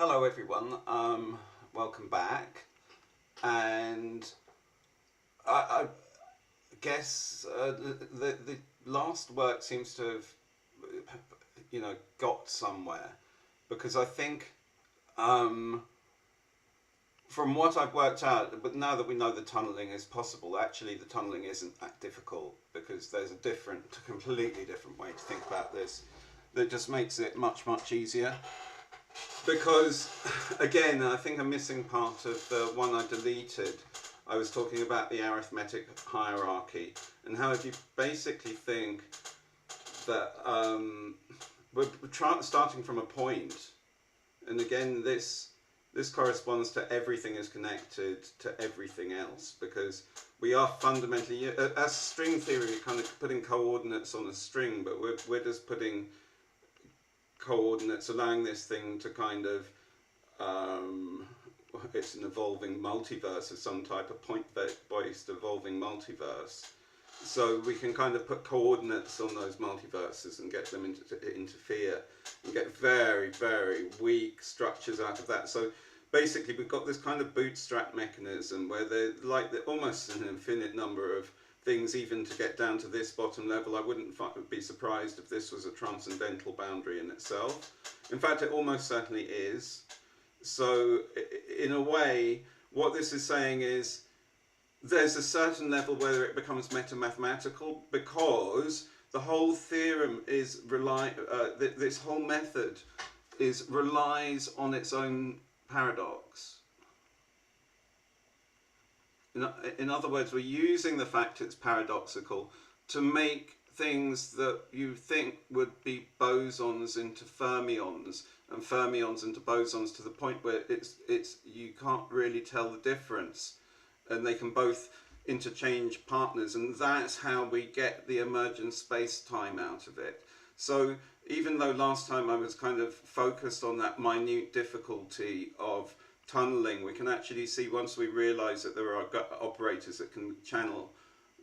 Hello everyone, welcome back, and I guess the last work seems to have, got somewhere, because I think from what I've worked out, but now that we know the tunnelling is possible, actually the tunnelling isn't that difficult, because there's a completely different way to think about this that just makes it much easier. Because, again, I think a missing part of the one I deleted, I was talking about the arithmetic hierarchy, and how if you basically think that we're starting from a point, and again this corresponds to everything is connected to everything else, because we are fundamentally, as string theory, we're kind of putting coordinates on a string, but we're just putting coordinates, allowing this thing to kind of, it's an evolving multiverse of some type of point-based evolving multiverse. So we can kind of put coordinates on those multiverses and get them to interfere and get very weak structures out of that. So basically we've got this kind of bootstrap mechanism where they're almost an infinite number of things, even to get down to this bottom level. I wouldn't be surprised if this was a transcendental boundary in itself. In fact, it almost certainly is. So in a way, what this is saying is there's a certain level where it becomes meta-mathematical, because the whole theorem is this whole method relies on its own paradox. In other words, we're using the fact it's paradoxical to make things that you think would be bosons into fermions, and fermions into bosons, to the point where you can't really tell the difference, and they can both interchange partners, and that's how we get the emergent space-time out of it. So even though last time I was kind of focused on that minute difficulty of tunneling, we can actually see, once we realize that there are operators that can channel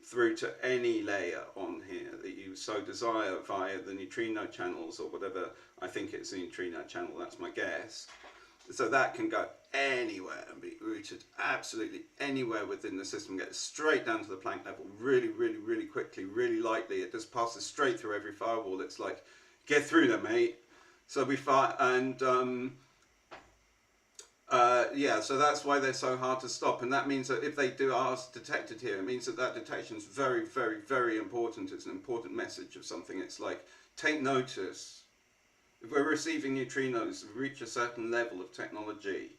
through to any layer on here that you so desire via the neutrino channels, or whatever. I think it's a neutrino channel, that's my guess. So that can go anywhere and be routed absolutely anywhere within the system, get straight down to the Planck level really quickly, really lightly. It just passes straight through every firewall. It's like, get through there, mate. So we find, and yeah, so that's why they're so hard to stop, and that means that if they are detected here, it means that detection is very important. It's an important message of something. It's like, take notice. If we're receiving neutrinos, we reach a certain level of technology,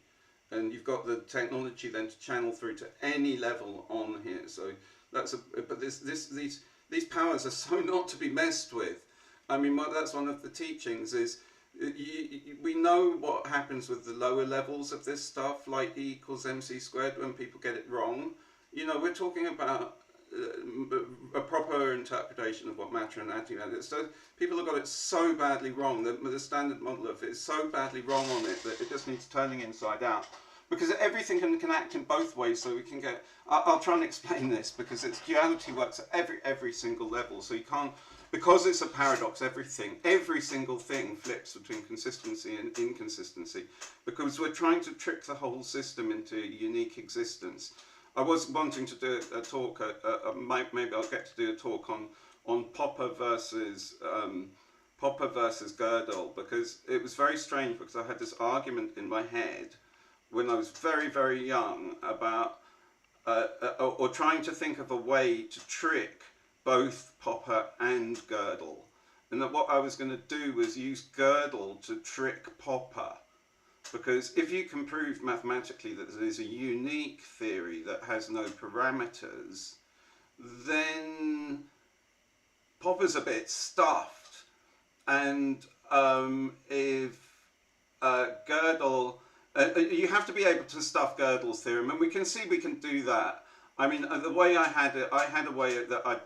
and you've got the technology then to channel through to any level on here. So that's but these powers are so not to be messed with. I mean, that's one of the teachings is, we know what happens with the lower levels of this stuff, like E equals mc squared, when people get it wrong. You know, we're talking about a proper interpretation of what matter and antimatter is. So people have got it so badly wrong, the standard model of it is so badly wrong on it that it just needs turning inside out. Because everything can act in both ways, so we can get, I'll try and explain this, because duality works at every single level, so you can't, because it's a paradox, every single thing flips between consistency and inconsistency, because we're trying to trick the whole system into unique existence. I was wanting to do a talk, maybe I'll get to do a talk on Popper versus Gödel, because it was very strange, because I had this argument in my head when I was very young about, or trying to think of a way to trick both Popper and Gödel, and that what I was going to do was use Gödel to trick Popper, because if you can prove mathematically that there is a unique theory that has no parameters, then Popper's a bit stuffed, and if Gödel, you have to be able to stuff Gödel's theorem, and we can see we can do that. I mean, the way I had a way that I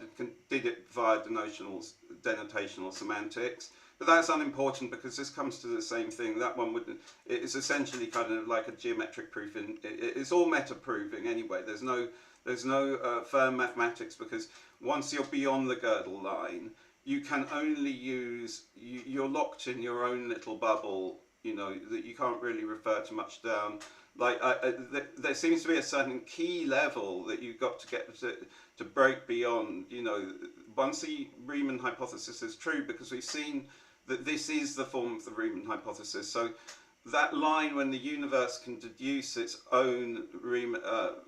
did it via denotational semantics, but that's unimportant, because this comes to the same thing. That one it's essentially kind of like a geometric proof. It's all meta proving anyway. There's no firm mathematics, because once you're beyond the Gödel line, you can only use, you're locked in your own little bubble you know, that you can't really refer to much down. Like there seems to be a certain key level that you've got to get to break beyond. You know, once the Riemann hypothesis is true, because we've seen that this is the form of the Riemann hypothesis. So that line when the universe can deduce its own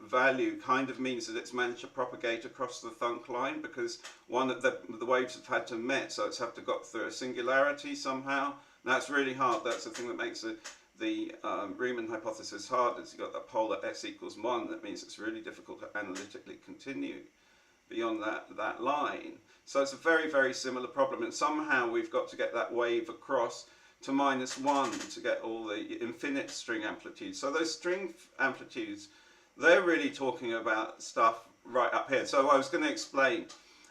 value kind of means that it's managed to propagate across the Thunk line, because one of the waves have had to met, so it's have to got through a singularity somehow. And that's really hard. That's the thing that makes the Riemann hypothesis hard, is you've got that polar s equals 1. That means it's really difficult to analytically continue beyond that line. So it's a very, very similar problem, and somehow we've got to get that wave across to -1 to get all the infinite string amplitudes. So those string amplitudes, they're really talking about stuff right up here. So I was going to explain.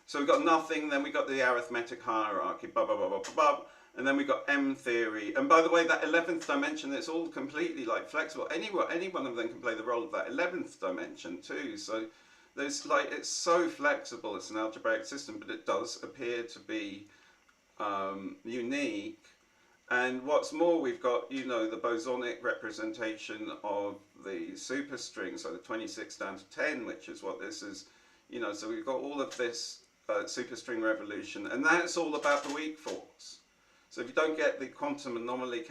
So we've got nothing, then we got the arithmetic hierarchy, blah, blah, blah, blah, blah, and then we got M theory. And by the way, that 11th dimension, it's all completely like flexible. Any one of them can play the role of that 11th dimension too. So there's like, it's so flexible. It's an algebraic system, but it does appear to be unique. And what's more, we've got, you know, the bosonic representation of the superstring, so the 26 down to 10, which is what this is, you know, so we've got all of this superstring revolution, and that's all about the weak force. So if you don't get the quantum anomaly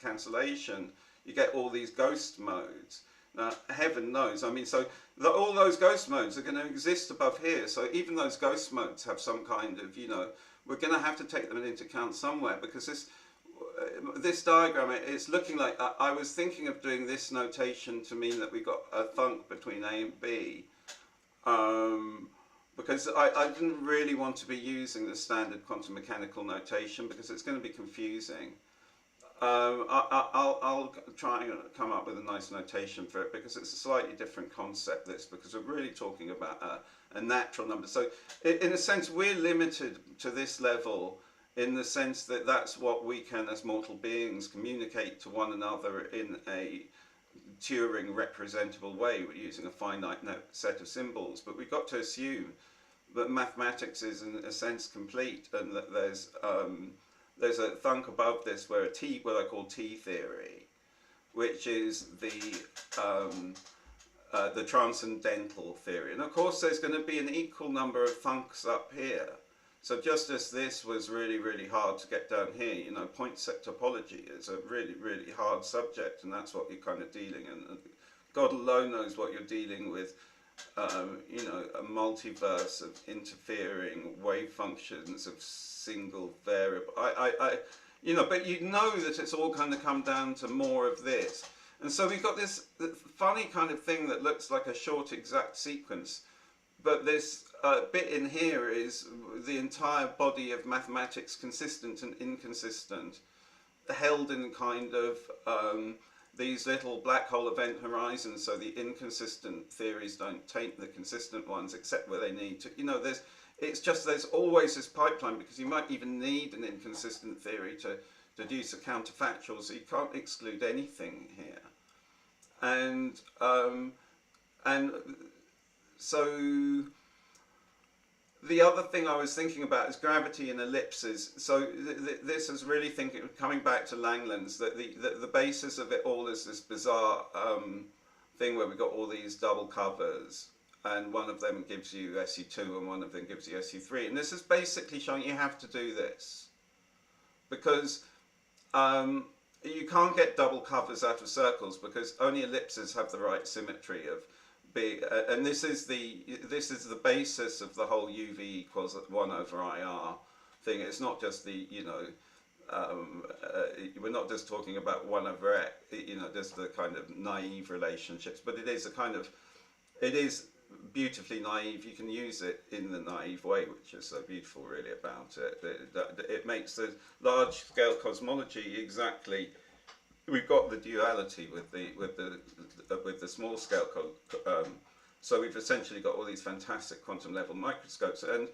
cancellation, you get all these ghost modes. Now, heaven knows, I mean, so all those ghost modes are going to exist above here, so even those ghost modes have some kind of, you know, we're going to have to take them into account somewhere, because this diagram, it's looking like, I was thinking of doing this notation to mean that we got a thunk between A and B, because I didn't really want to be using the standard quantum mechanical notation, because it's going to be confusing. I'll try and come up with a nice notation for it, because it's a slightly different concept, this, because we're really talking about a natural number. So in a sense, we're limited to this level, in the sense that that's what we can, as mortal beings, communicate to one another in a Turing representable way. We're using a finite set of symbols, but we've got to assume that mathematics is in a sense complete, and that there's a thunk above this where what I call T theory, which is the transcendental theory. And of course there's going to be an equal number of thunks up here. So just as this was really, really hard to get down here, you know, point set topology is a really, really hard subject, and that's what you're kind of dealing in. And God alone knows what you're dealing with, you know, a multiverse of interfering wave functions of single variable. You know, but you know that it's all kind of come down to more of this. And so we've got this funny kind of thing that looks like a short exact sequence, but this bit in here is the entire body of mathematics, consistent and inconsistent, held in kind of these little black hole event horizons, so the inconsistent theories don't taint the consistent ones, except where they need to. You know, there's always this pipeline, because you might even need an inconsistent theory to deduce a counterfactual, so you can't exclude anything here. And so the other thing I was thinking about is gravity and ellipses. So this is really coming back to Langland's, that the basis of it all is this bizarre thing where we've got all these double covers, and one of them gives you SU2 and one of them gives you SU3. And this is basically showing you have to do this, because you can't get double covers out of circles, because only ellipses have the right symmetry of and this is the basis of the whole UV equals 1 over IR thing. It's not just the, you know, we're not just talking about 1 over X, you know, just the kind of naive relationships, but it is beautifully naive. You can use it in the naive way, which is so beautiful really about it. It makes the large scale cosmology exactly. We've got the duality with the small scale, so we've essentially got all these fantastic quantum level microscopes, and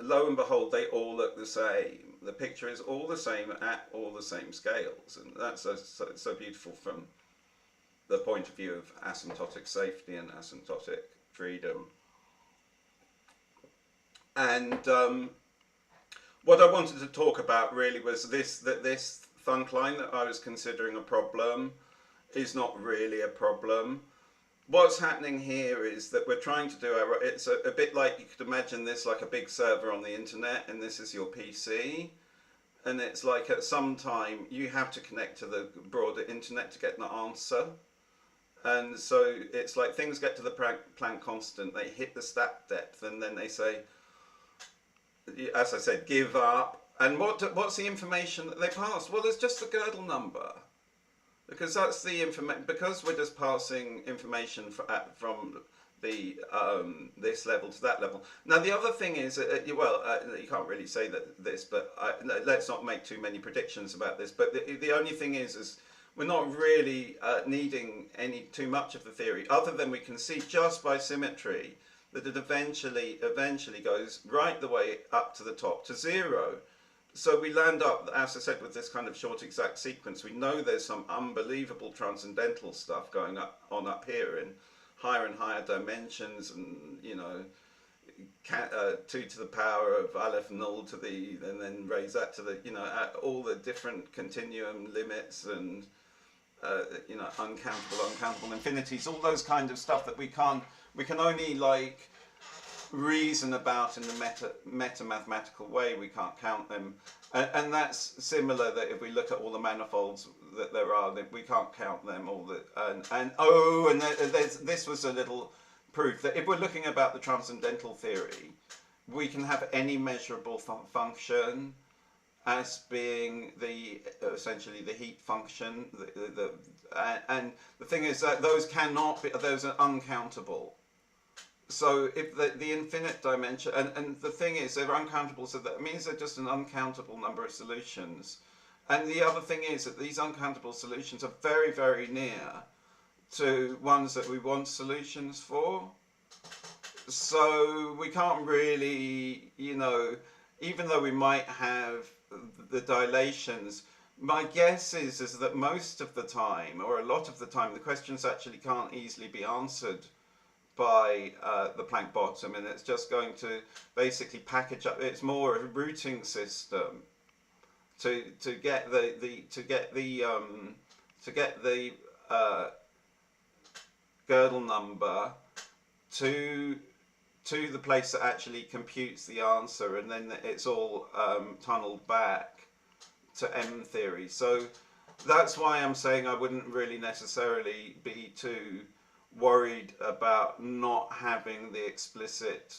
lo and behold, they all look the same. The picture is all the same at all the same scales, and that's so beautiful from the point of view of asymptotic safety and asymptotic freedom. And what I wanted to talk about really was this thunk line that I was considering a problem is not really a problem. What's happening here is that we're trying to do it's a bit like, you could imagine this like a big server on the internet, and this is your PC, and it's like at some time you have to connect to the broader internet to get an answer. And so it's like things get to the Planck constant, they hit the stat depth, and then they say, as I said, give up. And what's the information that they pass? Well, it's just the Gödel number, because that's the information. Because we're just passing information from the this level to that level. Now, the other thing is, you can't really say this, but let's not make too many predictions about this. But the only thing is we're not really needing too much of the theory, other than we can see just by symmetry that it eventually goes right the way up to the top to zero. So we land up, as I said, with this kind of short exact sequence. We know there's some unbelievable transcendental stuff going on up here in higher and higher dimensions, and 2 to the power of Aleph null to the, and then raise that to the, all the different continuum limits, and uncountable infinities, all those kind of stuff that we can only like reason about in the meta mathematical way. We can't count them, and that's similar, that if we look at all the manifolds that there are, that we can't count them all. This was a little proof that if we're looking about the transcendental theory, we can have any measurable function as being essentially the heat function, and the thing is that those are uncountable. So if the infinite dimension, and the thing is they're uncountable, so that means they're just an uncountable number of solutions. And the other thing is that these uncountable solutions are very, very near to ones that we want solutions for. So we can't really, even though we might have the dilations, my guess is that most of the time, or a lot of the time, the questions actually can't easily be answered by the Planck bottom, and it's just going to basically package up. It's more a routing system to get the Gödel number to the place that actually computes the answer, and then it's all tunneled back to M theory. So that's why I'm saying I wouldn't really necessarily be too worried about not having the explicit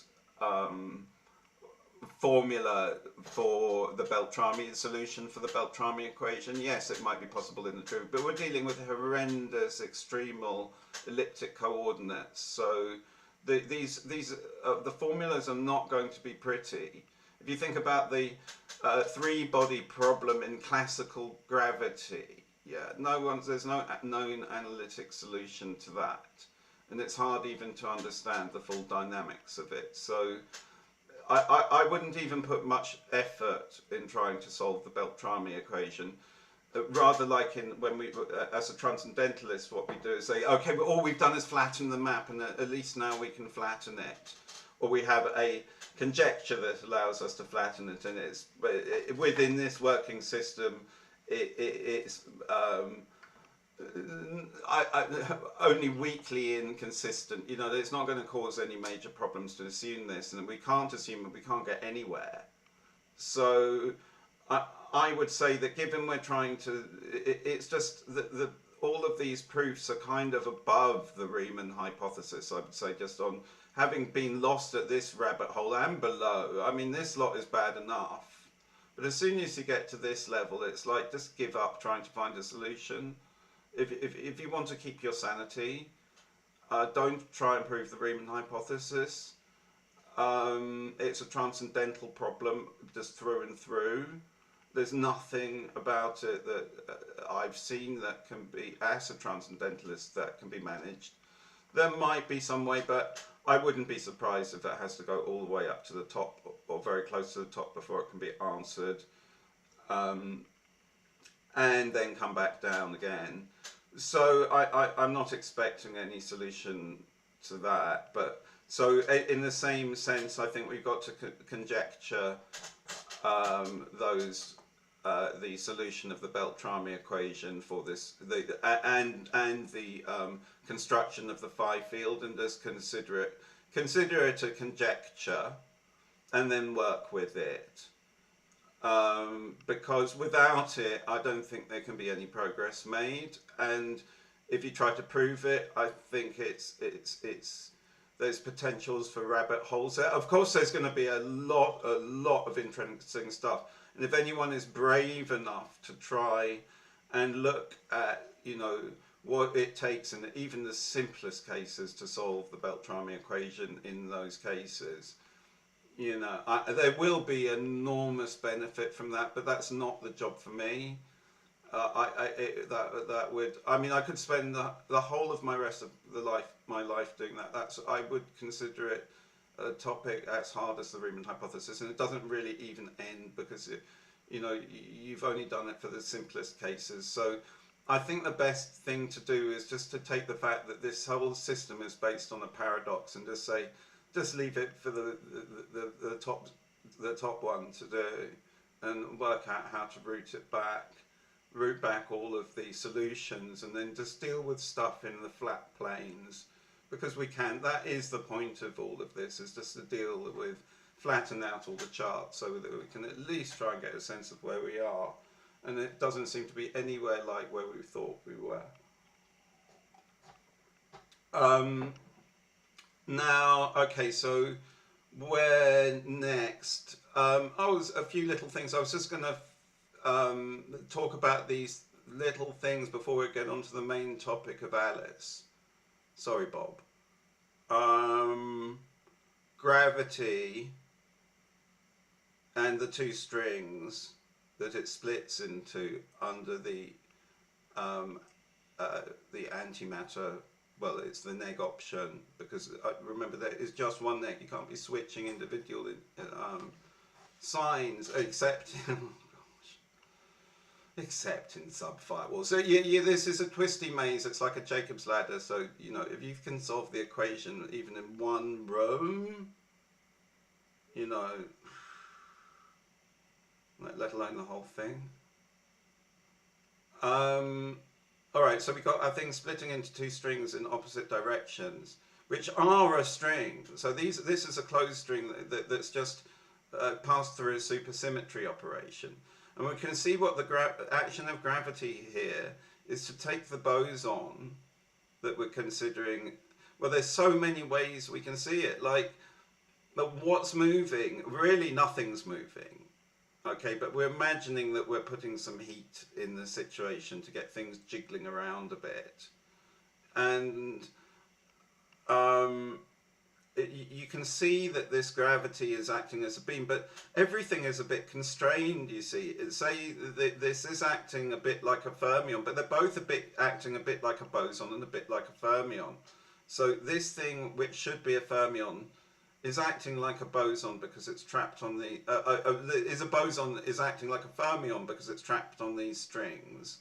formula for the Beltrami solution for the Beltrami equation. Yes, it might be possible in the truth, but we're dealing with horrendous extremal elliptic coordinates. So the formulas are not going to be pretty. If you think about the three-body problem in classical gravity, there's no known analytic solution to that, and it's hard even to understand the full dynamics of it. So I wouldn't even put much effort in trying to solve the Beltrami equation. Rather, like when we, as a transcendentalist, what we do is say, okay, but all we've done is flatten the map, and at least now we can flatten it. Or we have a conjecture that allows us to flatten it, and it's within this working system. It's only weakly inconsistent. It's not going to cause any major problems to assume this, and we can't assume that we can't get anywhere. So I would say that given we're trying to, it's just that all of these proofs are kind of above the Riemann hypothesis, I would say, just on having been lost at this rabbit hole and below. I mean, this lot is bad enough, but as soon as you get to this level, it's like, just give up trying to find a solution. If you want to keep your sanity, don't try and prove the Riemann hypothesis. It's a transcendental problem just through and through. There's nothing about it that I've seen that can be, as a transcendentalist, that can be managed. There might be some way, but I wouldn't be surprised if it has to go all the way up to the top, or very close to the top, before it can be answered, and then come back down again. So I'm not expecting any solution to that, but so in the same sense, I think we've got to conjecture those the solution of the Beltrami equation for this, and the construction of the phi field, and just consider it a conjecture, and then work with it. Because without it, I don't think there can be any progress made. And if you try to prove it, I think there's potentials for rabbit holes there. Of course, there's going to be a lot of interesting stuff. And if anyone is brave enough to try and look at, what it takes in even the simplest cases to solve the Beltrami equation in those cases, there will be enormous benefit from that, but that's not the job for me. I could spend the whole of my rest of my life doing that. I would consider it a topic as hard as the Riemann hypothesis, and it doesn't really even end, because you've only done it for the simplest cases. So I think the best thing to do is just to take the fact that this whole system is based on a paradox, and just leave it for the top one to do, and work out how to route back all of the solutions, and then just deal with stuff in the flat planes, because we can. That is the point of all of this, is just to deal with, flatten out all the charts so that we can at least try and get a sense of where we are, and it doesn't seem to be anywhere like where we thought we were. Now, okay, so where next? A few little things. I was just going to talk about these little things before we get onto the main topic of Alice. Sorry, Bob. Gravity and the two strings that it splits into under the antimatter. Well, it's the neg option, because remember that it's just one neg. You can't be switching individual signs, except except in sub-firewall. So this is a twisty maze. It's like a Jacob's ladder. So if you can solve the equation even in one row, let alone the whole thing. All right, so we've got our thing splitting into two strings in opposite directions, which are a string. So this is a closed string that's just passed through a supersymmetry operation. And we can see what the action of gravity here is to take the boson that we're considering. Well, there's so many ways we can see it. But what's moving? Really, nothing's moving. Okay, but we're imagining that we're putting some heat in the situation to get things jiggling around a bit. And you can see that this gravity is acting as a beam, but everything is a bit constrained, you see. Say that this is acting a bit like a fermion, but they're both acting a bit like a boson and a bit like a fermion. So this thing, which should be a fermion, is acting like a boson because it's trapped on the... is acting like a fermion because it's trapped on these strings.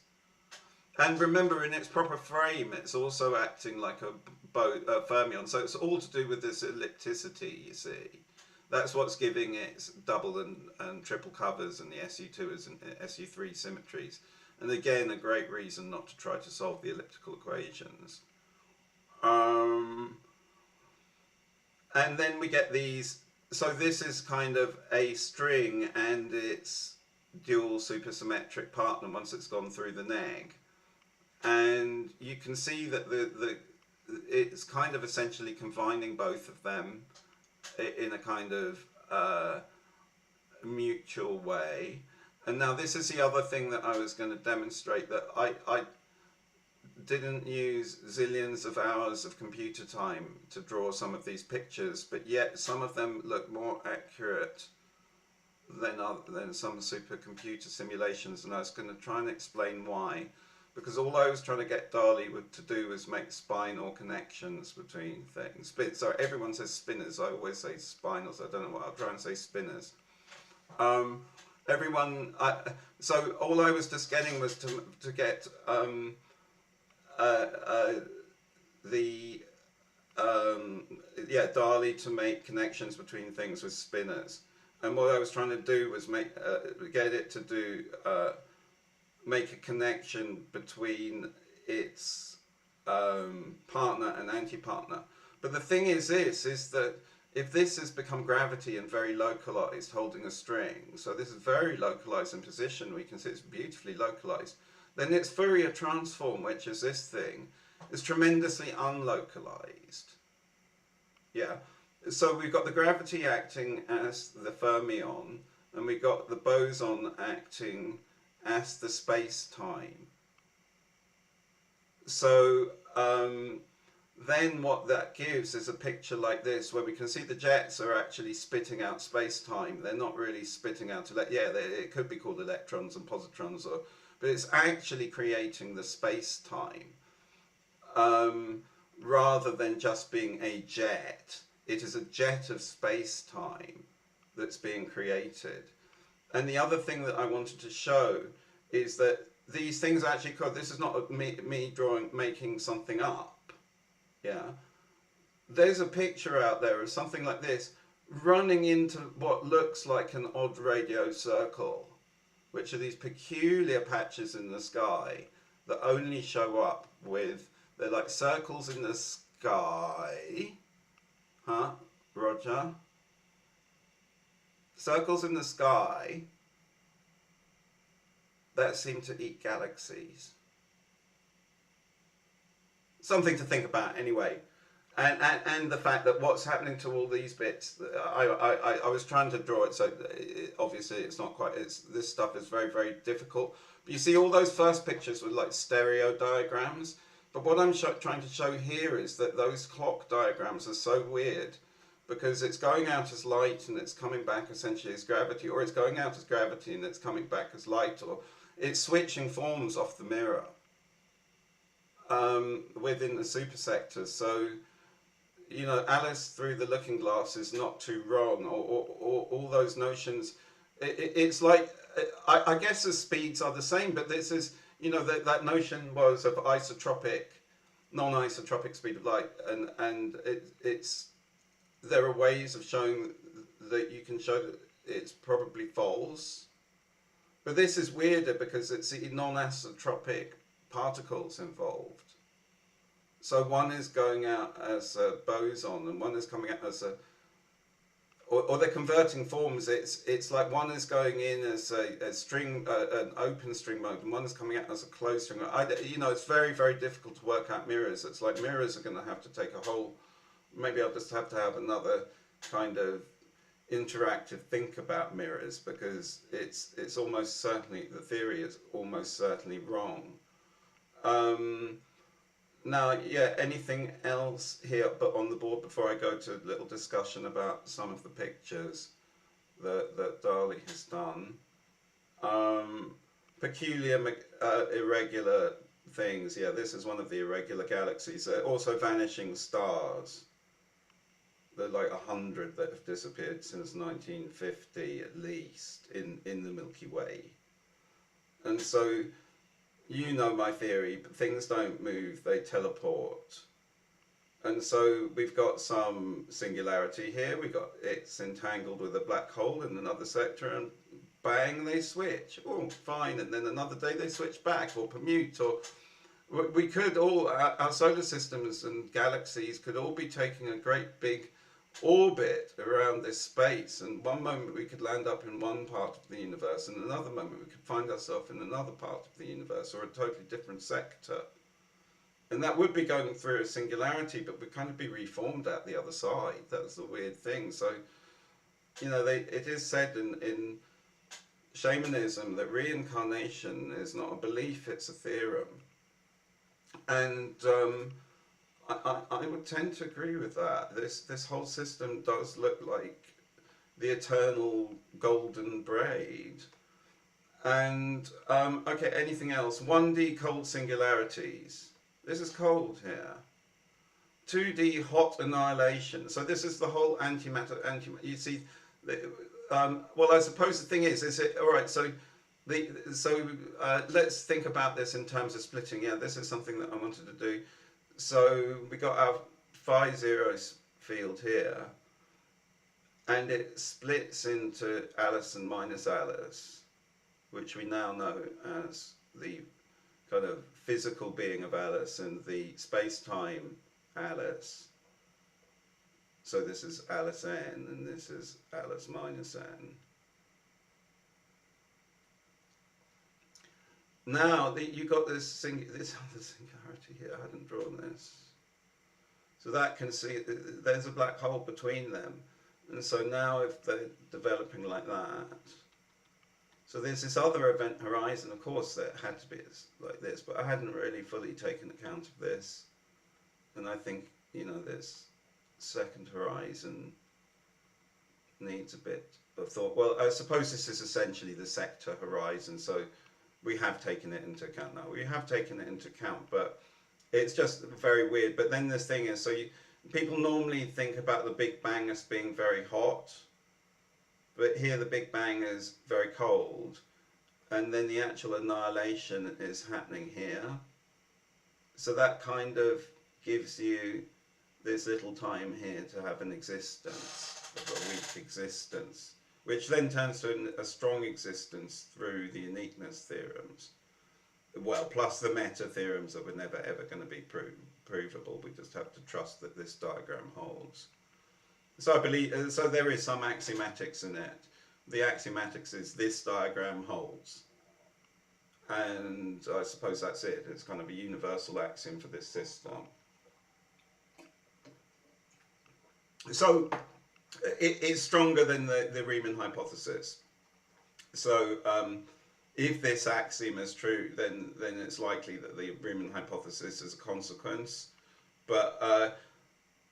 And remember, in its proper frame, it's also acting like a fermion. So it's all to do with this ellipticity, you see. That's what's giving it double and triple covers and the SU2 and SU3 symmetries. And again, a great reason not to try to solve the elliptical equations. And then we get these, so this is kind of a string and its dual supersymmetric partner once it's gone through the neg. And you can see that it's kind of essentially combining both of them in a kind of mutual way. And now this is the other thing that I was going to demonstrate, that I didn't use zillions of hours of computer time to draw some of these pictures, but yet some of them look more accurate than some supercomputer simulations, and I was going to try and explain why. Because all I was trying to get Dali to do was make spinal connections between things. So everyone says spinners, I always say spinals, I don't know what, I'll try and say spinners. So all I was just getting was to get Dali to make connections between things with spinners. And what I was trying to do was get it to do make a connection between its partner and anti-partner. But the thing is that if this has become gravity and very localized, holding a string, so this is very localized in position, we can see it's beautifully localized, then its Fourier transform, which is this thing, is tremendously unlocalized. Yeah. So we've got the gravity acting as the fermion, and we've got the boson acting as the space-time. So then what that gives is a picture like this, where we can see the jets are actually spitting out space-time. They're not really spitting out, it could be called electrons and positrons, but it's actually creating the space-time. Rather than just being a jet, it is a jet of space-time that's being created. And the other thing that I wanted to show is that these things actually this is not me making something up. Yeah. There's a picture out there of something like this running into what looks like an odd radio circle, which are these peculiar patches in the sky that only show up with, they're like circles in the sky. Huh? Roger? Circles in the sky that seem to eat galaxies. Something to think about anyway. And the fact that what's happening to all these bits, I was trying to draw it, so obviously it's not quite, this stuff is very, very difficult. But you see all those first pictures with like stereo diagrams, but what I'm trying to show here is that those clock diagrams are so weird, because it's going out as light and it's coming back essentially as gravity, or it's going out as gravity and it's coming back as light, or it's switching forms off the mirror within the supersector. So, you know, Alice through the looking glass is not too wrong, or all those notions. It's like, I guess the speeds are the same, but this is, you know, that notion was of isotropic, non-isotropic speed of light, and there are ways of showing that you can show that it's probably false. But this is weirder because it's the non-isotropic particles involved. So one is going out as a boson and one is coming out as a, or they're converting forms. It's like one is going in as a string, an open string mode, and one is coming out as a closed string mode. You know, it's very, very difficult to work out mirrors. It's like mirrors are going to have to take a whole, maybe I'll just have to have another kind of interactive think about mirrors, because it's almost certainly, the theory is almost certainly wrong. Now, yeah, anything else here but on the board before I go to a little discussion about some of the pictures that Dali has done? Peculiar, irregular things. Yeah, this is one of the irregular galaxies. Also vanishing stars. There are like 100 that have disappeared since 1950 at least in the Milky Way. And so, you know my theory, but things don't move, they teleport. And so we've got some singularity here, it's entangled with a black hole in another sector, and bang, they switch. Oh, fine, and then another day they switch back, or permute, or we could all, our solar systems and galaxies could all be taking a great big orbit around this space, and one moment we could land up in one part of the universe, and another moment we could find ourselves in another part of the universe, or a totally different sector. And that would be going through a singularity, but we'd kind of be reformed at the other side. That's the weird thing. So, you know, it is said in shamanism that reincarnation is not a belief, it's a theorem. And I would tend to agree with that. This whole system does look like the eternal golden braid. And, okay, anything else? 1D cold singularities. This is cold here. 2D hot annihilation. So this is the whole antimatter, you see, well, I suppose the thing is it, all right, so let's think about this in terms of splitting. Yeah, this is something that I wanted to do. So we got our phi zeros field here, and it splits into Alice and minus Alice, which we now know as the kind of physical being of Alice and the space-time Alice. So this is Alice n, and this is Alice minus n. Now you got this other singularity here. I hadn't drawn this, so that can see there's a black hole between them, and so now if they're developing like that, so there's this other event horizon. Of course, that had to be like this, but I hadn't really fully taken account of this, and I think this second horizon needs a bit of thought. Well, I suppose this is essentially the sector horizon, so we have taken it into account now. We have taken it into account, but it's just very weird. But then this thing is, so people normally think about the Big Bang as being very hot, but here the Big Bang is very cold, and then the actual annihilation is happening here. So that kind of gives you this little time here to have an existence, a weak existence, which then turns to a strong existence through the uniqueness theorems. Well, plus the meta theorems that were never ever going to be provable. We just have to trust that this diagram holds. So I believe, so there is some axiomatics in it. The axiomatics is this diagram holds. And I suppose that's it. It's kind of a universal axiom for this system. So it's stronger than the Riemann hypothesis. So if this axiom is true, then it's likely that the Riemann hypothesis is a consequence. But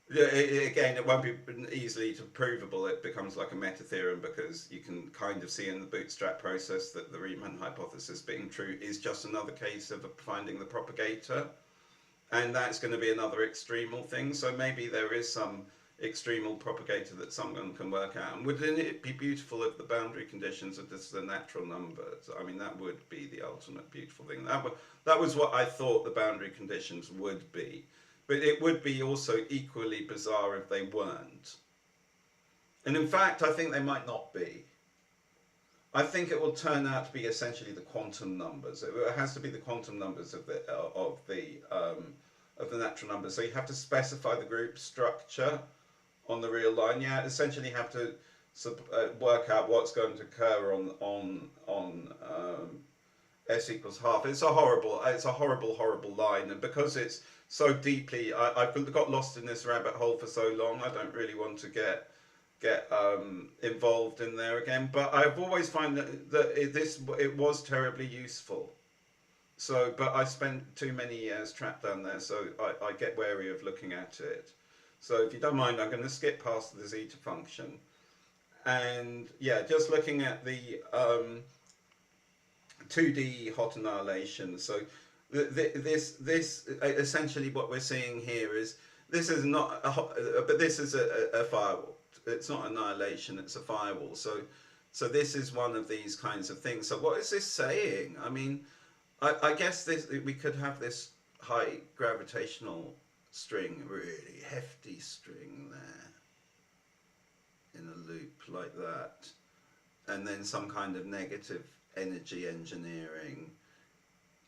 again, it won't be easily provable. It becomes like a meta theorem because you can kind of see in the bootstrap process that the Riemann hypothesis being true is just another case of finding the propagator. And that's going to be another extremal thing. So maybe there is some extremal propagator that someone can work out. And wouldn't it be beautiful if the boundary conditions are just the natural numbers? I mean, that would be the ultimate beautiful thing. That was what I thought the boundary conditions would be. But it would be also equally bizarre if they weren't. And in fact, I think they might not be. I think it will turn out to be essentially the quantum numbers. It has to be the quantum numbers of the natural numbers. So you have to specify the group structure on the real line. You essentially have to work out what's going to occur on s equals half. It's a horrible line, and because it's so deeply, I've got lost in this rabbit hole for so long. I don't really want to get involved in there again. But I've always found that it was terribly useful. So, but I spent too many years trapped down there, so I get wary of looking at it. So if you don't mind, I'm going to skip past the zeta function. And yeah, just looking at the 2D hot annihilation. So this essentially what we're seeing here is, this is not but this is a firewall. It's not annihilation, it's a firewall. So this is one of these kinds of things. So what is this saying? I mean, I guess we could have this high gravitational string, really hefty string there, in a loop like that, and then some kind of negative energy engineering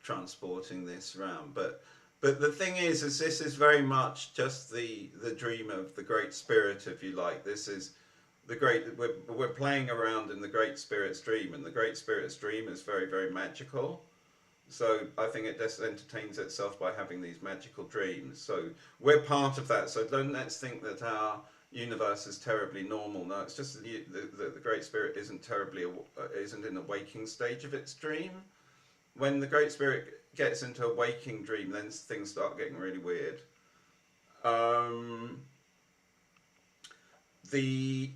transporting this around. But the thing is this is very much just the dream of the Great Spirit, if you like. This is the great, we're playing around in the Great Spirit's dream, and the Great Spirit's dream is very, very magical. So I think it just entertains itself by having these magical dreams. So we're part of that. So let's think that our universe is terribly normal. No, it's just the Great Spirit isn't in a waking stage of its dream. When the Great Spirit gets into a waking dream, then things start getting really weird. The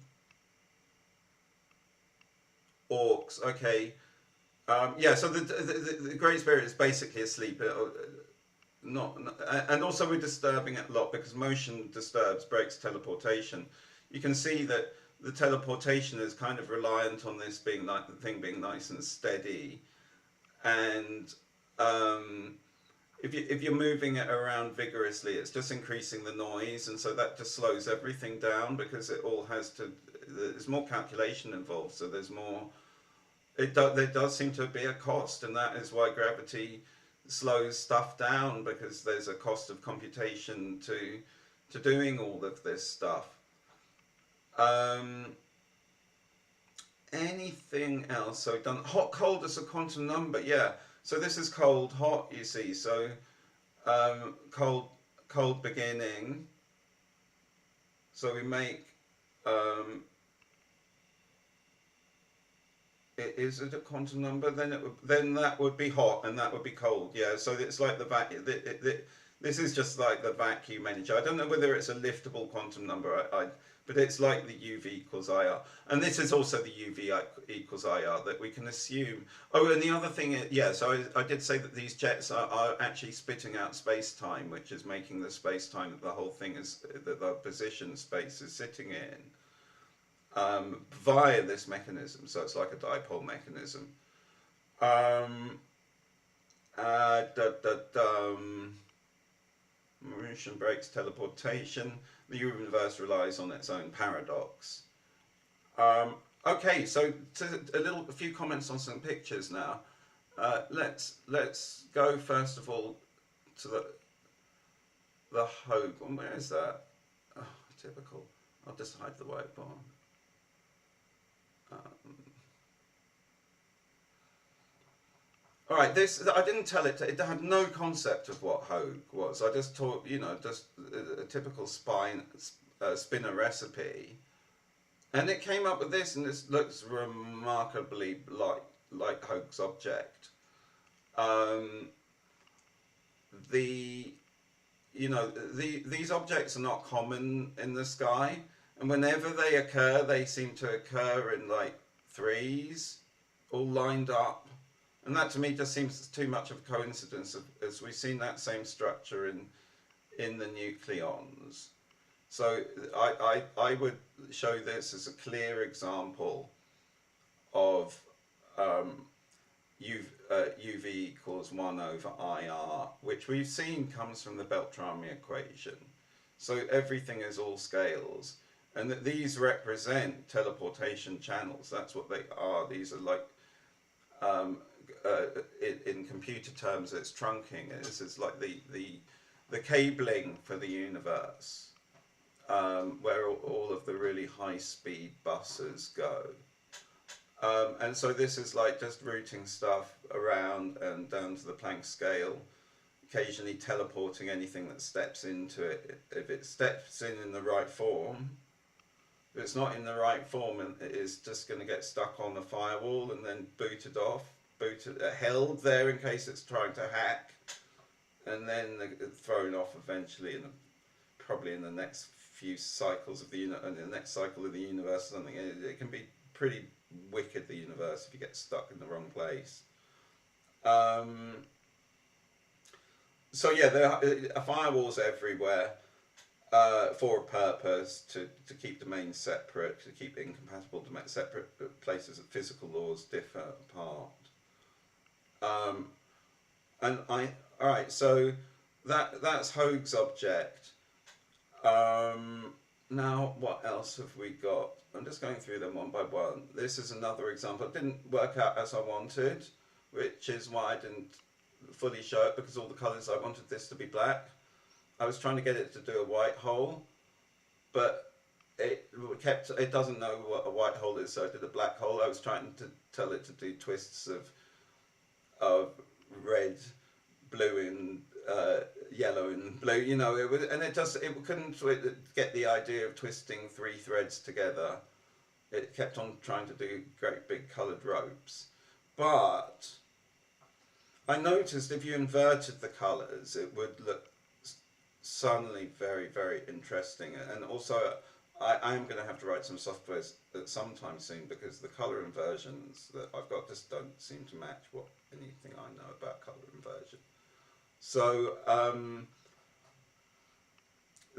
orcs, okay. Yeah, so the Great Spirit is basically asleep. And also we're disturbing it a lot because motion breaks teleportation. You can see that the teleportation is kind of reliant on this being like the thing being nice and steady. And if you're moving it around vigorously, it's just increasing the noise, and so that just slows everything down because it all has to there's more calculation involved, so there's more. There does seem to be a cost, and that is why gravity slows stuff down, because there's a cost of computation to doing all of this stuff. Anything else? So we've done hot, cold as a quantum number. Yeah. So this is cold, hot. You see. So cold beginning. So we make. Is it a quantum number? Then that would be hot, and that would be cold. Yeah. So it's like the vacuum. This is just like the vacuum energy. I don't know whether it's a liftable quantum number. But it's like the UV equals IR, and this is also the UV equals IR that we can assume. Oh, and the other thing is, yeah. So I did say that these jets are actually spitting out space-time, which is making the space-time that the whole thing is, that the position space is sitting in, via this mechanism. So it's like a dipole mechanism. Motion breaks teleportation. The universe relies on its own paradox. Okay, so a few comments on some pictures now. Let's go first of all to the Hogue. Where is that? Oh, typical. I'll just hide the whiteboard. All right, this, I didn't tell it, it had no concept of what Hogue was. I just taught, just a typical spinner recipe. And it came up with this, and this looks remarkably like Hogue's object. These objects are not common in the sky, and whenever they occur, they seem to occur in like threes, all lined up. And that to me just seems too much of a coincidence, as we've seen that same structure in the nucleons. So I would show this as a clear example of UV equals 1 over IR, which we've seen comes from the Beltrami equation. So everything is all scales, and that these represent teleportation channels. That's what they are. These are like in computer terms, it's trunking. It's like the cabling for the universe, where all of the really high-speed buses go. And so this is like just routing stuff around and down to the Planck scale, occasionally teleporting anything that steps into it. If it steps in the right form, if it's not in the right form, and it is just going to get stuck on the firewall and then held there in case it's trying to hack, and then thrown off eventually, probably in the next few cycles of the next cycle of the universe or something. It can be pretty wicked, the universe, if you get stuck in the wrong place. So yeah, there are firewalls everywhere for a purpose, to keep domains separate, to keep incompatible domains separate places that physical laws differ apart. Alright, so that's Hogue's object. Now, what else have we got? I'm just going through them one by one. This is another example. It didn't work out as I wanted, which is why I didn't fully show it, because all the colours, I wanted this to be black. I was trying to get it to do a white hole, but it doesn't know what a white hole is, so I did a black hole. I was trying to tell it to do twists of red, blue, and yellow and blue, it couldn't get the idea of twisting 3 threads together. It kept on trying to do great big coloured ropes. But I noticed if you inverted the colours, it would look suddenly very, very interesting. And also, I am going to have to write some software sometime soon, because the colour inversions that I've got just don't seem to match anything I know about colour inversion. So,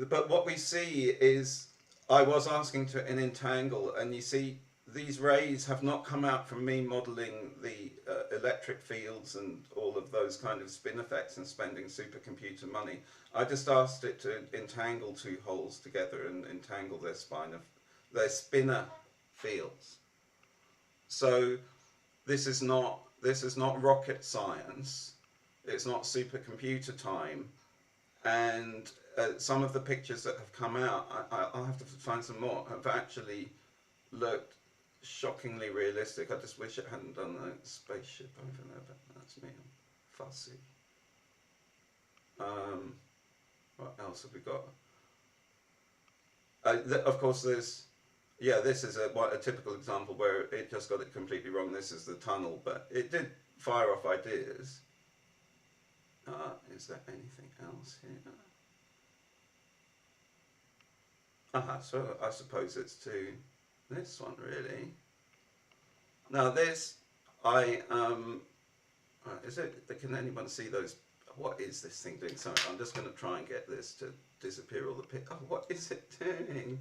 but what we see is, I was asking to entangle, and you see these rays have not come out from me modelling the electric fields and all of those kind of spin effects and spending supercomputer money. I just asked it to entangle 2 holes together and entangle their spine of they're spinor fields. So this is not rocket science. It's not supercomputer time. And some of the pictures that have come out, I'll have to find some more, have actually looked shockingly realistic. I just wish it hadn't done a spaceship over there, but that's me, I'm fussy. What else have we got? Of course, there's, yeah, this is a typical example where it just got it completely wrong. This is the tunnel, but it did fire off ideas. Is there anything else here? So I suppose it's to this one, really. Now this, is it, can anyone see those? What is this thing doing? Sorry, I'm just going to try and get this to disappear all the oh, what is it doing?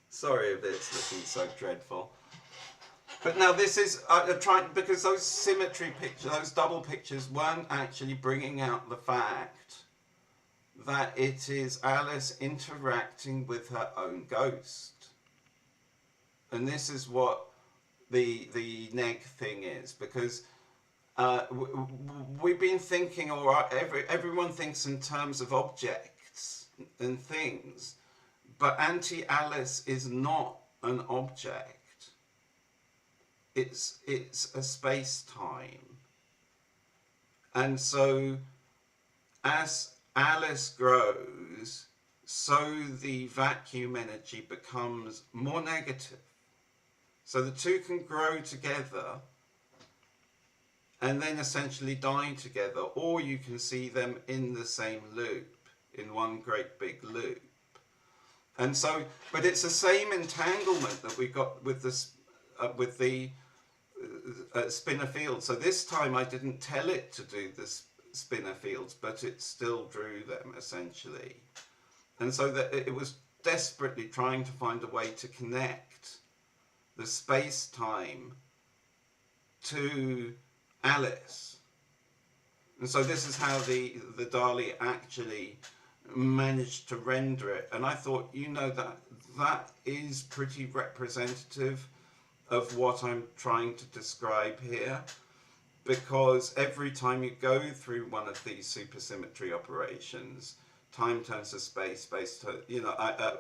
Sorry if it's looking so dreadful. But now this is, trying, because those symmetry pictures, those double pictures weren't actually bringing out the fact that it is Alice interacting with her own ghost. And this is what the neg thing is, because we've been thinking, or everyone thinks in terms of objects and things, but Anti-Alice is not an object. It's a space-time. And so as Alice grows, so the vacuum energy becomes more negative. So the two can grow together and then essentially die together, or you can see them in the same loop, in one great big loop. And so, but it's the same entanglement that we got with this, with the spinor field. So this time I didn't tell it to do the spinor fields, but it still drew them essentially. And so that it was desperately trying to find a way to connect the space-time to Alice. And so this is how the DALI actually managed to render it. And I thought, you know, that is pretty representative of what I'm trying to describe here, because every time you go through one of these supersymmetry operations, time turns to space, space to, you know,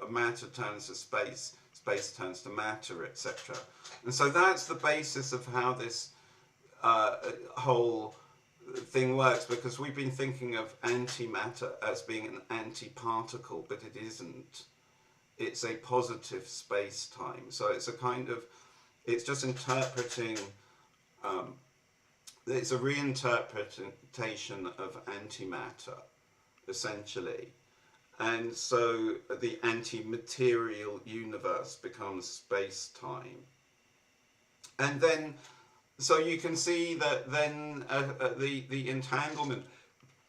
matter turns to space, space turns to matter, etc. And so that's the basis of how this whole thing works, because we've been thinking of antimatter as being an anti-particle, but it isn't. It's a positive space-time. So it's a kind of, it's just interpreting, it's a reinterpretation of antimatter, essentially. And so the anti-material universe becomes space-time. And then, so you can see that then the entanglement,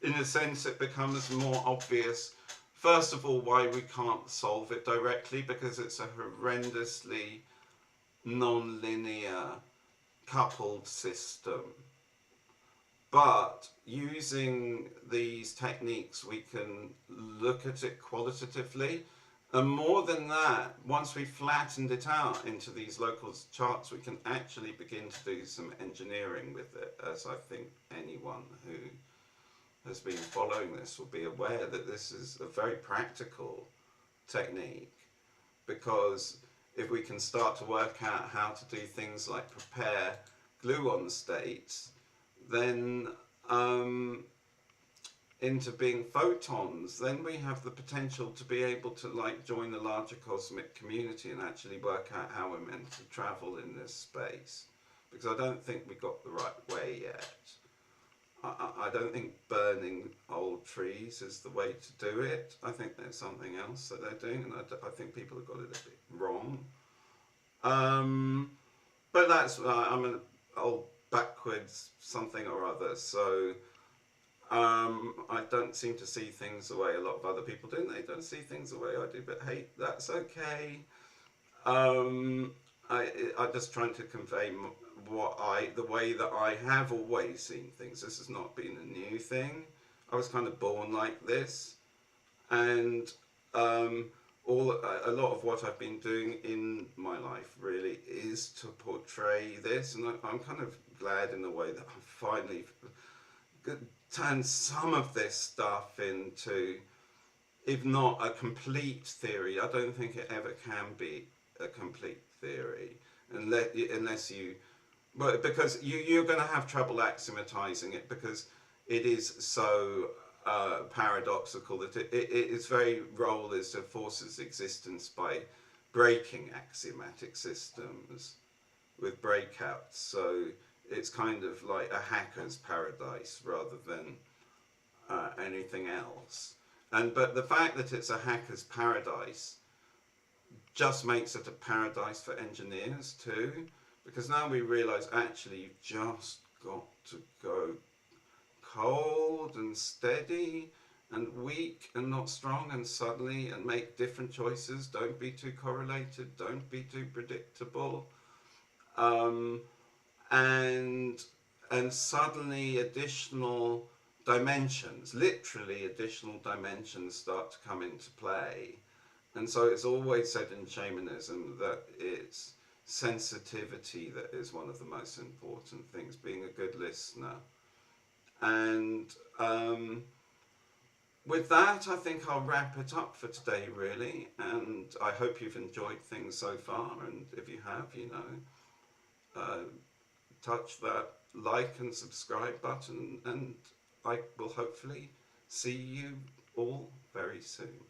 in a sense, it becomes more obvious. First of all, why we can't solve it directly, because it's a horrendously non-linear coupled system. But using these techniques, we can look at it qualitatively. And more than that, once we've flattened it out into these local charts, we can actually begin to do some engineering with it, as I think anyone who has been following this will be aware that this is a very practical technique, because if we can start to work out how to do things like prepare gluon states, then into being photons, then we have the potential to be able to like join the larger cosmic community and actually work out how we're meant to travel in this space. Because I don't think we got the right way yet. I don't think burning old trees is the way to do it. I think there's something else that they're doing, and I think people have got it a bit wrong. But that's, I'm an old backwards something or other, so I don't seem to see things the way a lot of other people do. They don't see things the way I do, but hey, that's okay. I'm just trying to convey the way that I have always seen things. This has not been a new thing. I was kind of born like this, and a lot of what I've been doing in my life really is to portray this, and I'm kind of glad in a way that I've finally turned some of this stuff into, if not a complete theory. I don't think it ever can be a complete theory unless you, well, because you're going to have trouble axiomatizing it, because it is so paradoxical that its very role is to force its existence by breaking axiomatic systems with breakouts. So it's kind of like a hacker's paradise rather than anything else. But the fact that it's a hacker's paradise just makes it a paradise for engineers too, because now we realize actually you've just got to go cold and steady and weak and not strong and subtly and make different choices. Don't be too correlated, don't be too predictable, and suddenly additional dimensions, literally additional dimensions, start to come into play. And so it's always said in shamanism that it's sensitivity that is one of the most important things, being a good listener. And with that, I think I'll wrap it up for today, really. And I hope you've enjoyed things so far. And if you have, touch that like and subscribe button. And I will hopefully see you all very soon.